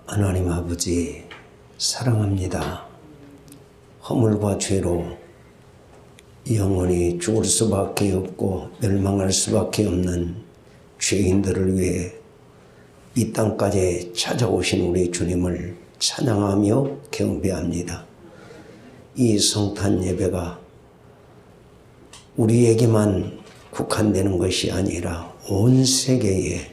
하나님 아버지 사랑합니다. 허물과 죄로 영원히 죽을 수밖에 없고 멸망할 수밖에 없는 죄인들을 위해 이 땅까지 찾아오신 우리 주님을 찬양하며 경배합니다. 이 성탄 예배가 우리에게만 국한되는 것이 아니라 온 세계에서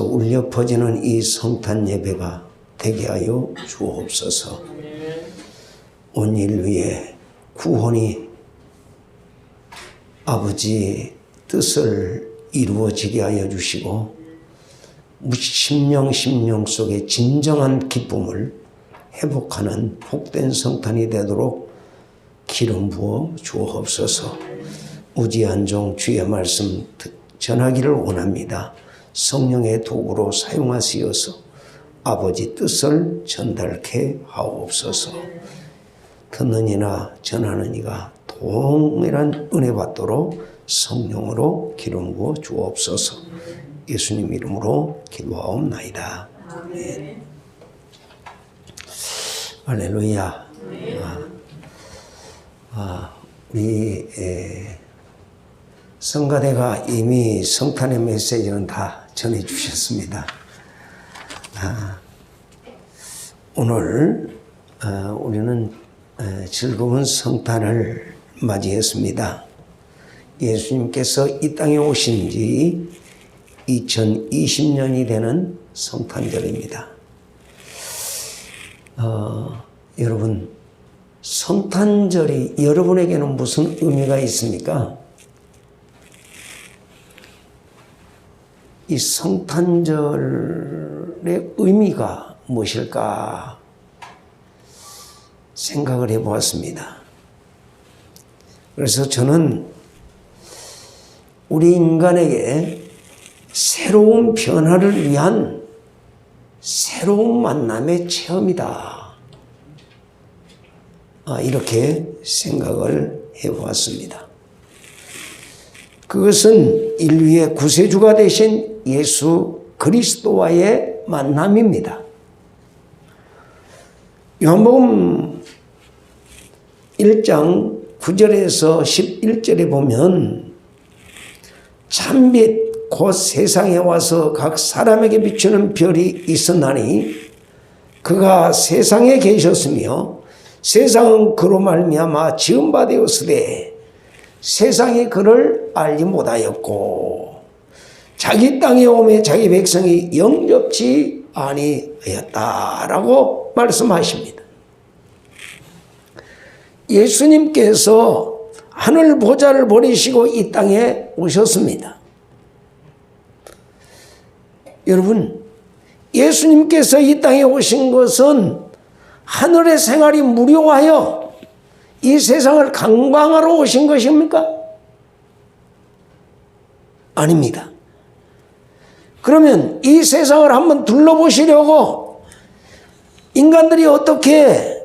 울려 퍼지는 이 성탄 예배가 되게 하여 주옵소서. 온 인류의 구원이 아버지의 뜻을 이루어지게 하여 주시고 심령 속에 진정한 기쁨을 회복하는 복된 성탄이 되도록 기름 부어 주옵소서. 무지한 종 주의 말씀 전하기를 원합니다. 성령의 도구로 사용하시어서 아버지 뜻을 전달케 하옵소서. 듣는 이나 전하는 이가 동일한 은혜 받도록 성령으로 기름 부어 주옵소서. 예수님 이름으로 기도하옵나이다. 아멘. 할렐루야. 우리 성가대가 이미 성탄의 메시지는 다 전해 주셨습니다. 오늘 우리는 즐거운 성탄을 맞이했습니다. 예수님께서 이 땅에 오신 지 2020년이 되는 성탄절입니다. 여러분, 성탄절이 여러분에게는 무슨 의미가 있습니까? 이 성탄절의 의미가 무엇일까 생각을 해보았습니다. 그래서 저는 우리 인간에게 새로운 변화를 위한 새로운 만남의 체험이다. 이렇게 생각을 해보았습니다. 그것은 인류의 구세주가 되신 예수 그리스도와의 만남입니다. 요한복음 1장 9절에서 11절에 보면 참빛 곧 세상에 와서 각 사람에게 비추는 별이 있었나니 그가 세상에 계셨으며 세상은 그로 말미암아 지은 바 되었으되 세상이 그를 알지 못하였고 자기 땅에 오매 자기 백성이 영접지 아니하였다라고 말씀하십니다. 예수님께서 하늘 보좌를 버리시고 이 땅에 오셨습니다. 여러분, 예수님께서 이 땅에 오신 것은 하늘의 생활이 무료하여 이 세상을 관광하러 오신 것입니까? 아닙니다. 그러면 이 세상을 한번 둘러보시려고 인간들이 어떻게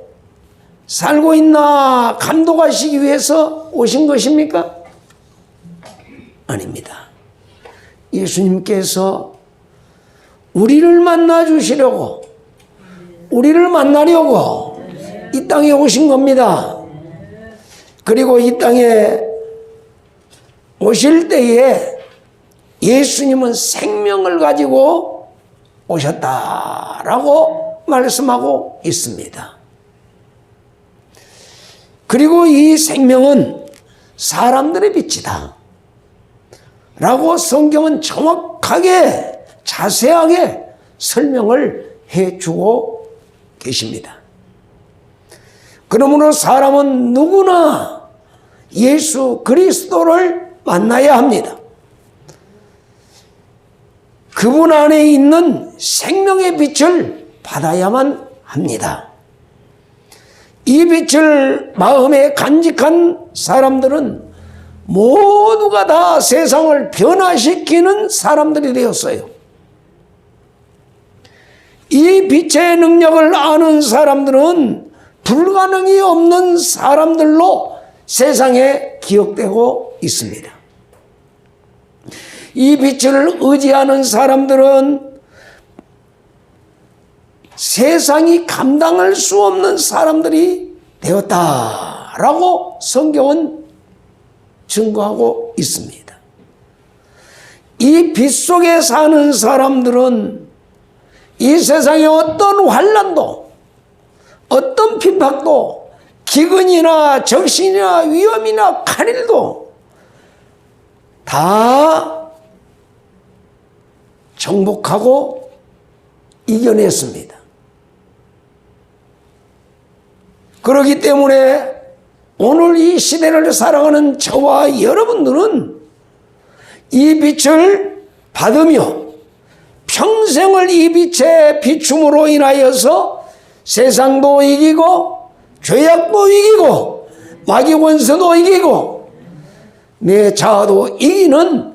살고 있나 감독하시기 위해서 오신 것입니까? 아닙니다. 예수님께서 우리를 만나 주시려고, 우리를 만나려고 이 땅에 오신 겁니다. 그리고 이 땅에 오실 때에 예수님은 생명을 가지고 오셨다라고 말씀하고 있습니다. 그리고 이 생명은 사람들의 빛이다 라고 성경은 정확하게 자세하게 설명을 해주고 계십니다. 그러므로 사람은 누구나 예수 그리스도를 만나야 합니다. 그분 안에 있는 생명의 빛을 받아야만 합니다. 이 빛을 마음에 간직한 사람들은 모두가 다 세상을 변화시키는 사람들이 되었어요. 이 빛의 능력을 아는 사람들은 불가능이 없는 사람들로 세상에 기억되고 있습니다. 이 빛을 의지하는 사람들은 세상이 감당할 수 없는 사람들이 되었다라고 성경은 증거하고 있습니다. 이 빛 속에 사는 사람들은 이 세상의 어떤 환난도, 어떤 핍박도, 기근이나 적신이나 위험이나 칼일도 다 정복하고 이겨냈습니다. 그렇기 때문에 오늘 이 시대를 살아가는 저와 여러분들은 이 빛을 받으며 평생을 이 빛의 비춤으로 인하여서 세상도 이기고 죄악도 이기고 마귀 원수도 이기고 내 자아도 이기는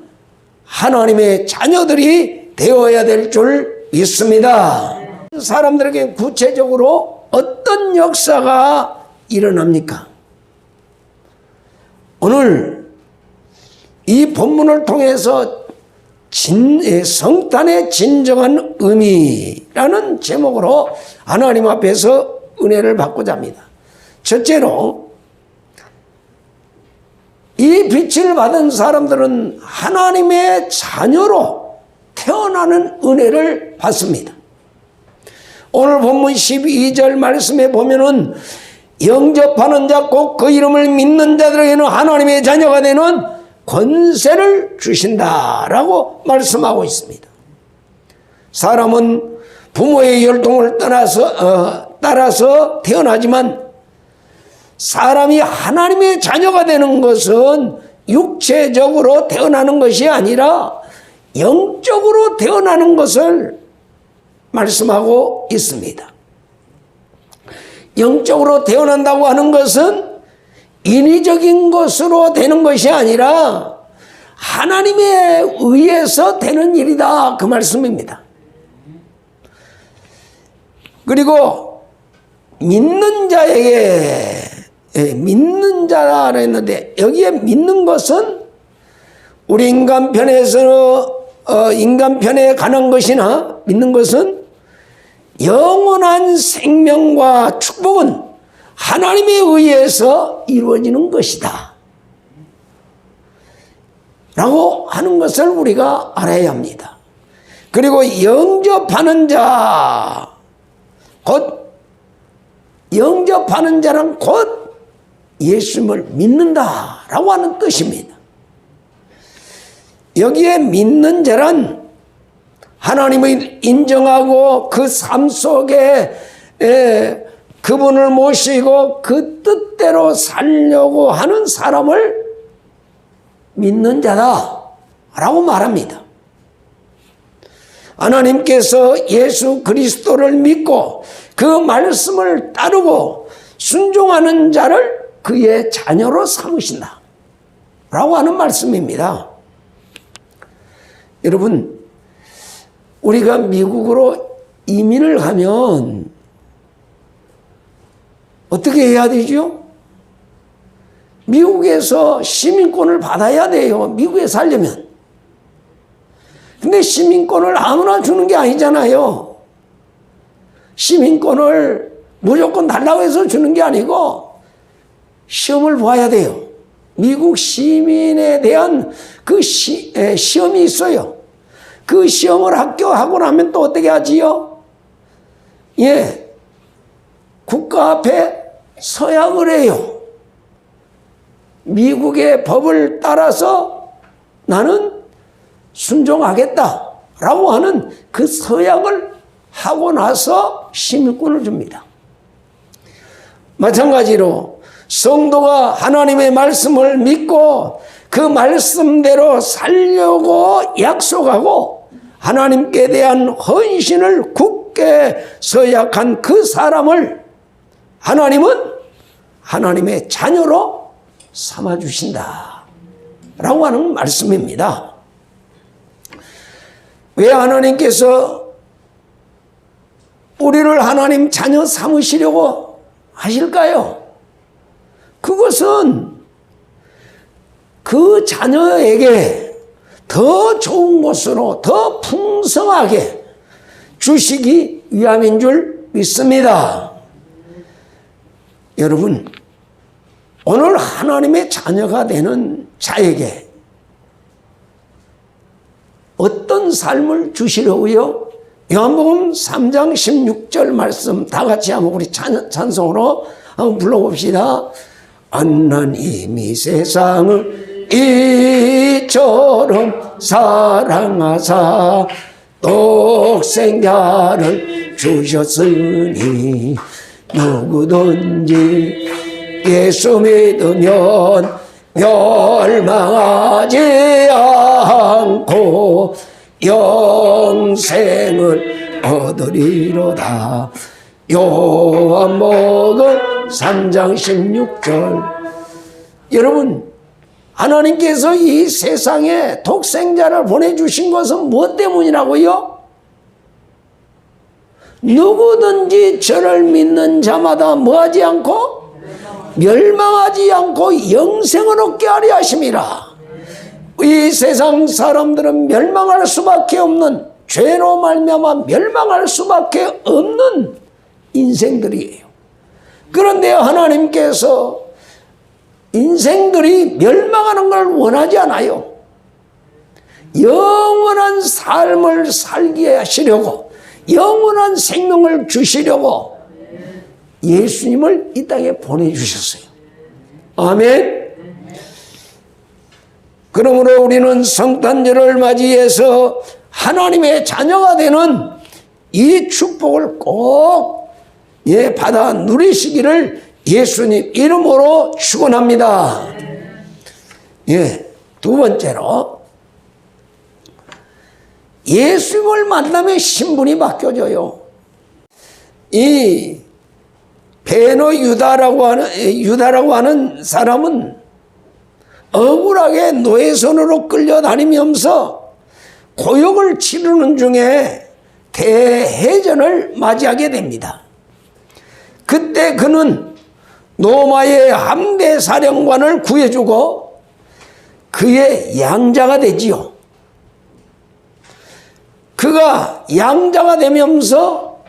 하나님의 자녀들이 되어야 될 줄 믿습니다. 사람들에게 구체적으로 어떤 역사가 일어납니까? 오늘 이 본문을 통해서 성탄의 진정한 의미라는 제목으로 하나님 앞에서 은혜를 받고자 합니다. 첫째로, 이 빛을 받은 사람들은 하나님의 자녀로 태어나는 은혜를 받습니다. 오늘 본문 12절 말씀에 보면은 영접하는 자 곧 그 이름을 믿는 자들에게는 하나님의 자녀가 되는 권세를 주신다라고 말씀하고 있습니다. 사람은 부모의 혈통을 따라서 태어나지만 사람이 하나님의 자녀가 되는 것은 육체적으로 태어나는 것이 아니라 영적으로 태어나는 것을 말씀하고 있습니다. 영적으로 태어난다고 하는 것은 인위적인 것으로 되는 것이 아니라 하나님에 의해서 되는 일이다, 그 말씀입니다. 그리고 믿는 자에게, 믿는 자라 했는데 여기에 믿는 것은 우리 인간편에 관한 것이나 믿는 것은 영원한 생명과 축복은 하나님에 의해서 이루어지는 것이다 라고 하는 것을 우리가 알아야 합니다. 그리고 영접하는 자, 영접하는 자는 곧 예수님을 믿는다라고 하는 뜻입니다. 여기에 믿는 자란 하나님을 인정하고 그 삶 속에 그분을 모시고 그 뜻대로 살려고 하는 사람을 믿는 자다라고 말합니다. 하나님께서 예수 그리스도를 믿고 그 말씀을 따르고 순종하는 자를 그의 자녀로 삼으신다 라고 하는 말씀입니다. 여러분, 우리가 미국으로 이민을 가면 어떻게 해야 되죠? 미국에서 시민권을 받아야 돼요. 미국에 살려면. 근데 시민권을 아무나 주는 게 아니잖아요. 시민권을 무조건 달라고 해서 주는 게 아니고 시험을 봐야 돼요. 미국 시민에 대한 그 시험이 있어요. 그 시험을 합격하고 나면 또 어떻게 하지요? 국가 앞에 서약을 해요. 미국의 법을 따라서 나는 순종하겠다라고 하는 그 서약을 하고 나서 시민권을 줍니다. 마찬가지로 성도가 하나님의 말씀을 믿고 그 말씀대로 살려고 약속하고 하나님께 대한 헌신을 굳게 서약한 그 사람을 하나님은 하나님의 자녀로 삼아주신다 라고 하는 말씀입니다. 왜 하나님께서 우리를 하나님 자녀 삼으시려고 하실까요? 그것은 그 자녀에게 더 좋은 것으로 더 풍성하게 주시기 위함인 줄 믿습니다. 여러분, 오늘 하나님의 자녀가 되는 자에게 어떤 삶을 주시려고요? 요한복음 3장 16절 말씀 다 같이 한번 우리 찬송으로 한번 불러봅시다. 하나님이 세상을 이처럼 사랑하사 독생자를 주셨으니 누구든지 예수 믿으면 멸망하지 않고 영생을 얻으리로다. 요한복음 3장 16절. 여러분, 하나님께서 이 세상에 독생자를 보내주신 것은 무엇 때문이라고요? 누구든지 저를 믿는 자마다 뭐하지 않고? 멸망하지 않고 영생을 얻게 하려 하심이라. 이 세상 사람들은 멸망할 수밖에 없는, 죄로 말미암아 멸망할 수밖에 없는 인생들이에요. 그런데 하나님께서 인생들이 멸망하는 걸 원하지 않아요. 영원한 삶을 살게 하시려고, 영원한 생명을 주시려고 예수님을 이 땅에 보내주셨어요. 아멘. 그러므로 우리는 성탄절을 맞이해서 하나님의 자녀가 되는 이 축복을 꼭 받아 누리시기를 예수님 이름으로 축원합니다. 두 번째로, 예수님을 만나면 신분이 바뀌어져요. 이 베너 유다라고 하는 사람은 억울하게 노예선으로 끌려다니면서 고역을 치르는 중에 대해전을 맞이하게 됩니다. 그때 그는 로마의 함대 사령관을 구해주고 그의 양자가 되지요. 그가 양자가 되면서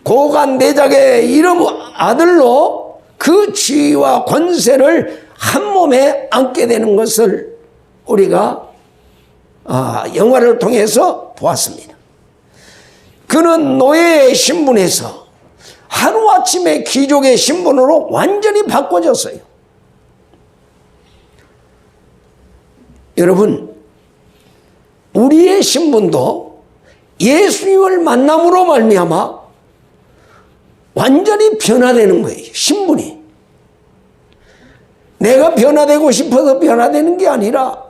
고관 대작의 이름 아들로 그 지위와 권세를 한 몸에 안게 되는 것을 우리가 영화를 통해서 보았습니다. 그는 노예의 신분에서 하루아침에 귀족의 신분으로 완전히 바꿔졌어요. 여러분, 우리의 신분도 예수님을 만남으로 말미암아 완전히 변화되는 거예요. 신분이. 내가 변화되고 싶어서 변화되는 게 아니라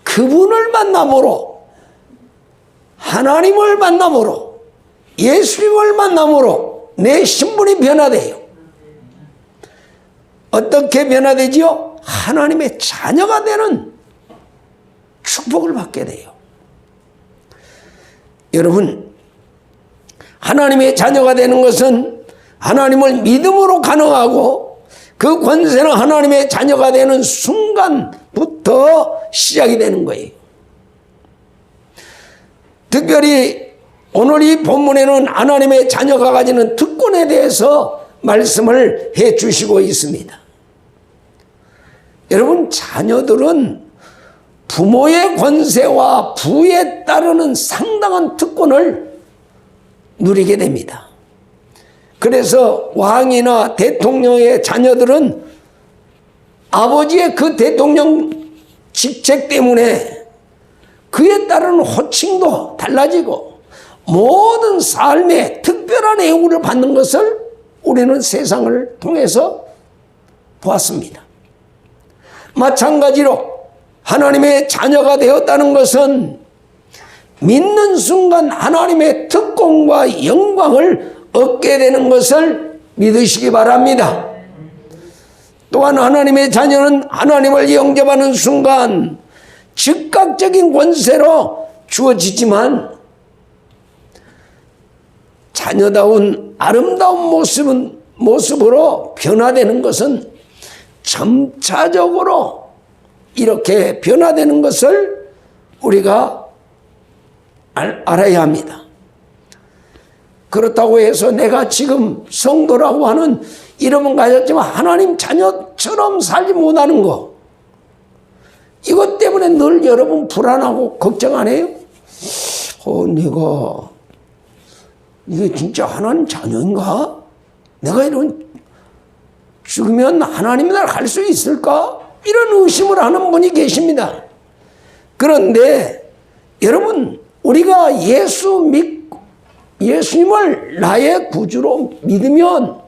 그분을 만남으로, 하나님을 만남으로, 예수님을 만남으로 내 신분이 변화돼요. 어떻게 변화되지요? 하나님의 자녀가 되는 축복을 받게 돼요. 여러분, 하나님의 자녀가 되는 것은 하나님을 믿음으로 가능하고 그 권세는 하나님의 자녀가 되는 순간부터 시작이 되는 거예요. 특별히 오늘 이 본문에는 하나님의 자녀가 가지는 특권에 대해서 말씀을 해 주시고 있습니다. 여러분, 자녀들은 부모의 권세와 부에 따르는 상당한 특권을 누리게 됩니다. 그래서 왕이나 대통령의 자녀들은 아버지의 그 대통령 직책 때문에 그에 따른 호칭도 달라지고 모든 삶에 특별한 애우를 받는 것을 우리는 세상을 통해서 보았습니다. 마찬가지로 하나님의 자녀가 되었다는 것은 믿는 순간 하나님의 특권과 영광을 얻게 되는 것을 믿으시기 바랍니다. 또한 하나님의 자녀는 하나님을 영접하는 순간 즉각적인 권세로 주어지지만 자녀다운 아름다운 모습으로 변화되는 것은 점차적으로 이렇게 변화되는 것을 우리가 알아야 합니다. 그렇다고 해서 내가 지금 성도라고 하는 이름은 가졌지만 하나님 자녀처럼 살지 못하는 거, 이것 때문에 늘 여러분 불안하고 걱정 안 해요? 내가 이게 진짜 하나님 자녀인가? 내가 이런 죽으면 하나님 나라 갈 수 있을까? 이런 의심을 하는 분이 계십니다. 그런데 여러분, 우리가 예수님을 나의 구주로 믿으면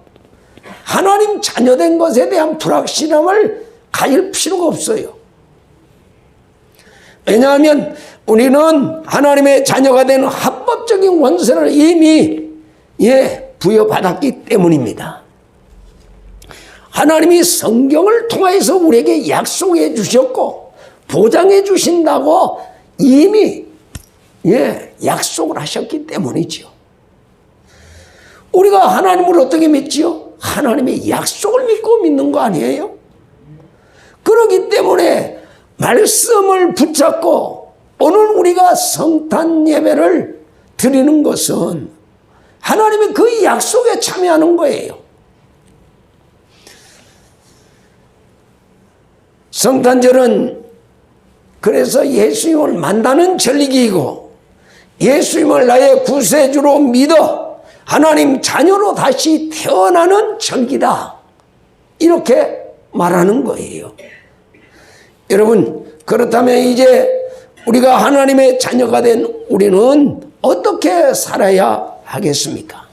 하나님 자녀된 것에 대한 불확실함을 가질 필요가 없어요. 왜냐하면 우리는 하나님의 자녀가 되는 합법적인 권세를 이미 부여받았기 때문입니다. 하나님이 성경을 통해서 우리에게 약속해 주셨고 보장해 주신다고 이미 약속을 하셨기 때문이죠. 우리가 하나님을 어떻게 믿지요? 하나님의 약속을 믿고 믿는 거 아니에요? 그렇기 때문에 말씀을 붙잡고 오늘 우리가 성탄 예배를 드리는 것은 하나님의 그 약속에 참여하는 거예요. 성탄절은 그래서 예수님을 만나는 절기이고 예수님을 나의 구세주로 믿어 하나님 자녀로 다시 태어나는 절기다, 이렇게 말하는 거예요. 여러분, 그렇다면 이제 우리가 하나님의 자녀가 된 우리는 어떻게 살아야 하겠습니까?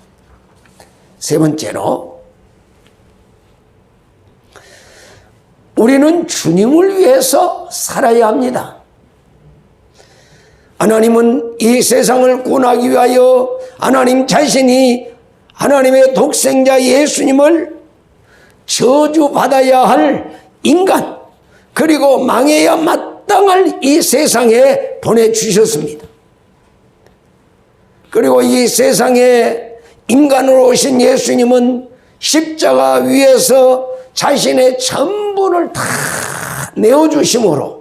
세 번째로, 우리는 주님을 위해서 살아야 합니다. 하나님은 이 세상을 구원하기 위하여 하나님 자신이 하나님의 독생자 예수님을 저주받아야 할 인간, 그리고 망해야 마땅할 이 세상에 보내주셨습니다. 그리고 이 세상에 인간으로 오신 예수님은 십자가 위에서 자신의 전부를 다 내어주심으로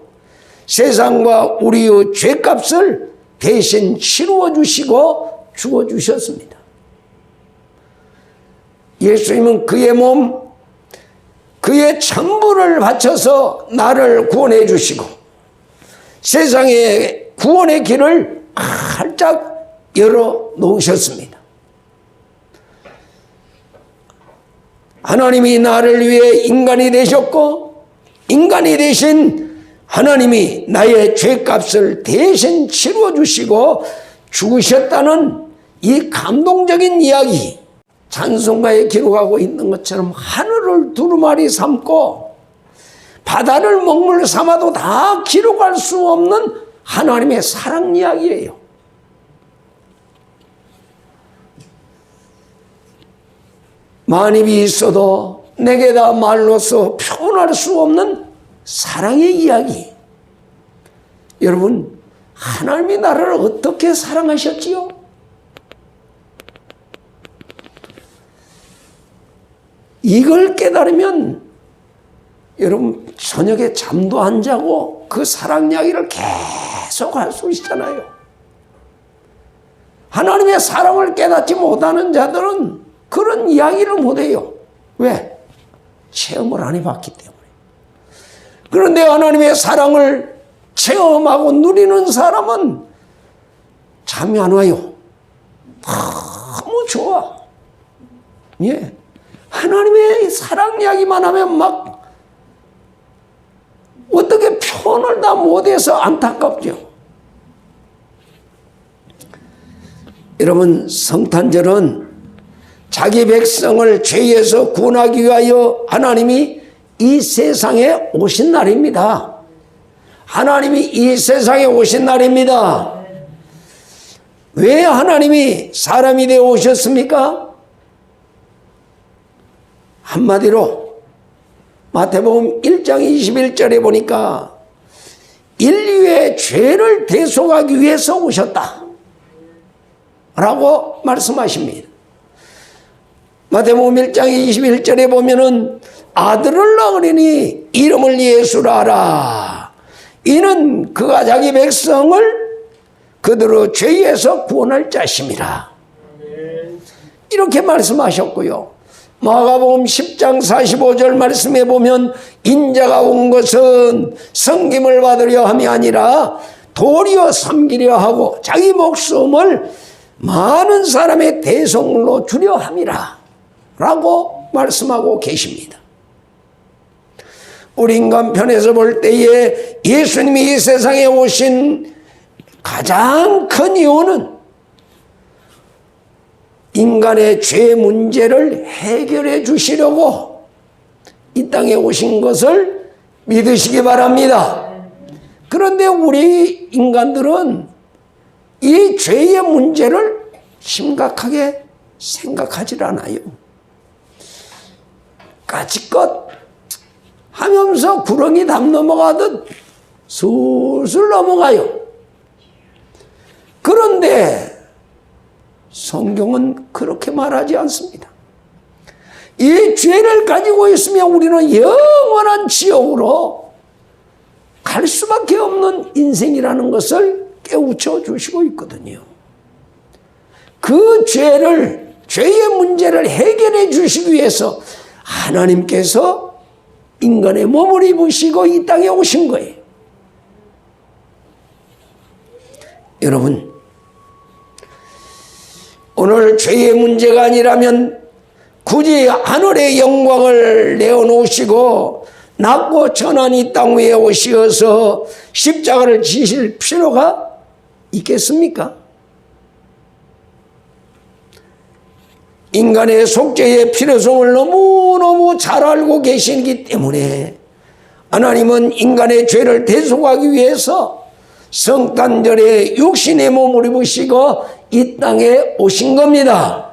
세상과 우리의 죄값을 대신 치루어 주시고 죽어주셨습니다. 예수님은 그의 몸, 그의 전부를 바쳐서 나를 구원해 주시고 세상의 구원의 길을 활짝 열어 놓으셨습니다. 하나님이 나를 위해 인간이 되셨고 인간이 되신 하나님이 나의 죄값을 대신 치루어 주시고 죽으셨다는 이 감동적인 이야기, 찬송가에 기록하고 있는 것처럼 하늘을 두루마리 삼고 바다를 먹물 삼아도 다 기록할 수 없는 하나님의 사랑 이야기예요. 만입이 있어도 내게 다 말로서 표현할 수 없는 사랑의 이야기. 여러분, 하나님이 나를 어떻게 사랑하셨지요? 이걸 깨달으면 여러분 저녁에 잠도 안 자고 그 사랑 이야기를 계속 할 수 있잖아요. 하나님의 사랑을 깨닫지 못하는 자들은 그런 이야기를 못해요. 왜? 체험을 안 해봤기 때문에. 그런데 하나님의 사랑을 체험하고 누리는 사람은 잠이 안 와요. 너무 좋아. 예. 하나님의 사랑 이야기만 하면 막 어떻게 표현을 다 못해서 안타깝죠. 여러분, 성탄절은 자기 백성을 죄에서 구원하기 위하여 하나님이 이 세상에 오신 날입니다. 하나님이 이 세상에 오신 날입니다. 왜 하나님이 사람이 되어 오셨습니까? 한마디로 마태복음 1장 21절에 보니까 인류의 죄를 대속하기 위해서 오셨다 라고 말씀하십니다. 마태복음 1장 21절에 보면은 아들을 낳으리니 이름을 예수라 하라. 이는 그가 자기 백성을 그들의 죄에서 구원할 자심이라. 이렇게 말씀하셨고요. 마가복음 10장 45절 말씀에 보면 인자가 온 것은 섬김을 받으려 함이 아니라 도리어 섬기려 하고 자기 목숨을 많은 사람의 대속물로 주려 함이라 라고 말씀하고 계십니다. 우리 인간 편에서 볼 때에 예수님이 이 세상에 오신 가장 큰 이유는 인간의 죄 문제를 해결해 주시려고 이 땅에 오신 것을 믿으시기 바랍니다. 그런데 우리 인간들은 이 죄의 문제를 심각하게 생각하지 않아요. 까짓것 하면서 구렁이 담 넘어가듯 술술 넘어가요. 그런데 성경은 그렇게 말하지 않습니다. 이 죄를 가지고 있으면 우리는 영원한 지옥으로 갈 수밖에 없는 인생이라는 것을 깨우쳐 주시고 있거든요. 그 죄의 문제를 해결해 주시기 위해서 하나님께서 인간의 몸을 입으시고 이 땅에 오신 거예요. 여러분, 오늘 죄의 문제가 아니라면 굳이 하늘의 영광을 내어놓으시고 낮고 천한 이 땅 위에 오시어서 십자가를 지실 필요가 있겠습니까? 인간의 속죄의 필요성을 너무너무 잘 알고 계시기 때문에 하나님은 인간의 죄를 대속하기 위해서 성탄절에 육신의 몸을 입으시고 이 땅에 오신 겁니다.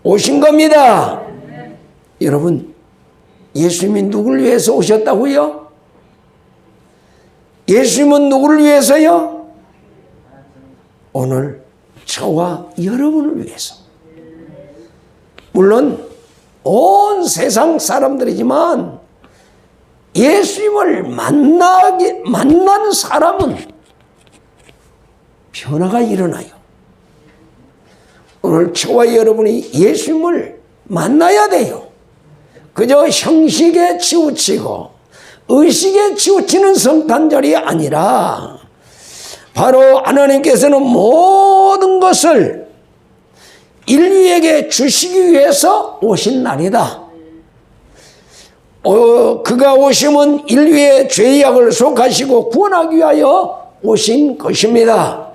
오신 겁니다. 여러분, 예수님이 누구를 위해서 오셨다고요? 예수님은 누구를 위해서요? 오늘 저와 여러분을 위해서. 물론 온 세상 사람들이지만 예수님을 만난 사람은 변화가 일어나요. 오늘 저와 여러분이 예수님을 만나야 돼요. 그저 형식에 치우치고 의식에 치우치는 성탄절이 아니라 바로 하나님께서는 모든 것을 인류에게 주시기 위해서 오신 날이다. 그가 오심은 인류의 죄악을 속하시고 구원하기 위하여 오신 것입니다.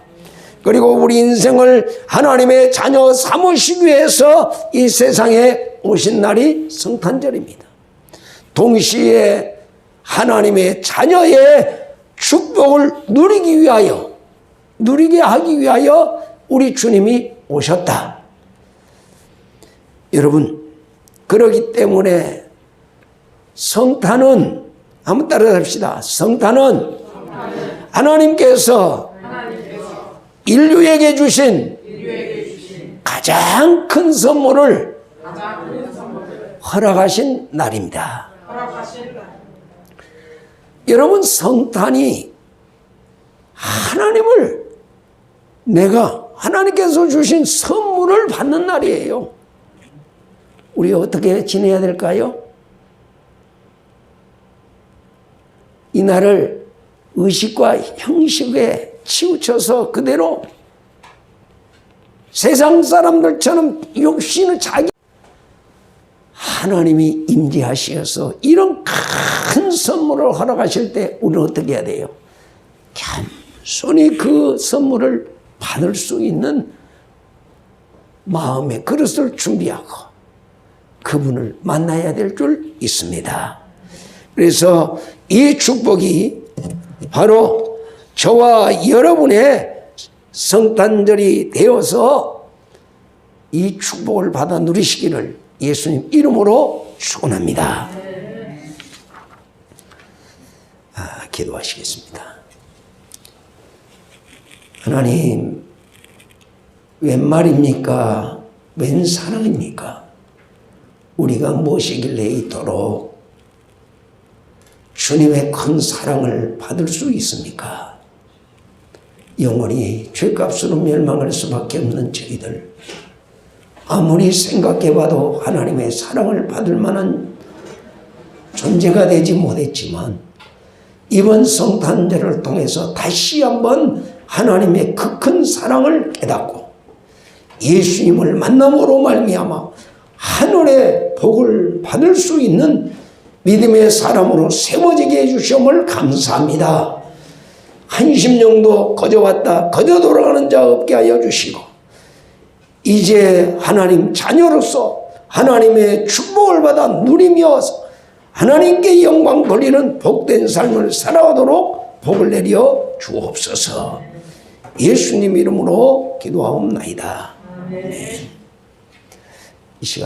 그리고 우리 인생을 하나님의 자녀 삼으시기 위해서 이 세상에 오신 날이 성탄절입니다. 동시에 하나님의 자녀의 축복을 누리게 하기 위하여 우리 주님이 오셨다. 여러분, 그렇기 때문에 성탄은 한번 따라합시다. 성탄은 하나님께서 인류에게 주신 가장 큰 선물을 허락하신 날입니다. 여러분, 성탄이 하나님께서 주신 선물을 받는 날이에요. 우리 어떻게 지내야 될까요? 이 날을 의식과 형식에 치우쳐서 그대로 세상 사람들처럼 욕심을 하나님이 임재하시어서 이런 큰 선물을 허락하실 때 우리는 어떻게 해야 돼요? 겸손히 그 선물을 받을 수 있는 마음의 그릇을 준비하고 그분을 만나야 될 줄 있습니다. 그래서 이 축복이 바로 저와 여러분의 성탄절이 되어서 이 축복을 받아 누리시기를 예수님 이름으로 축원합니다. 기도하시겠습니다. 하나님, 웬 말입니까? 웬 사랑입니까? 우리가 무엇이길래 이토록 주님의 큰 사랑을 받을 수 있습니까? 영원히 죄값으로 멸망할 수밖에 없는 저희들, 아무리 생각해봐도 하나님의 사랑을 받을 만한 존재가 되지 못했지만 이번 성탄절을 통해서 다시 한번 하나님의 그 큰 사랑을 깨닫고 예수님을 만남으로 말미암아 하늘의 복을 받을 수 있는 믿음의 사람으로 세워지게 해주시옵을 감사합니다. 한심령도 거저 왔다 거저 돌아가는 자 없게 하여 주시고 이제 하나님 자녀로서 하나님의 축복을 받아 누리며 하나님께 영광 돌리는 복된 삶을 살아가도록 복을 내려 주옵소서. 예수님 이름으로 기도하옵나이다. 아멘. 이 시간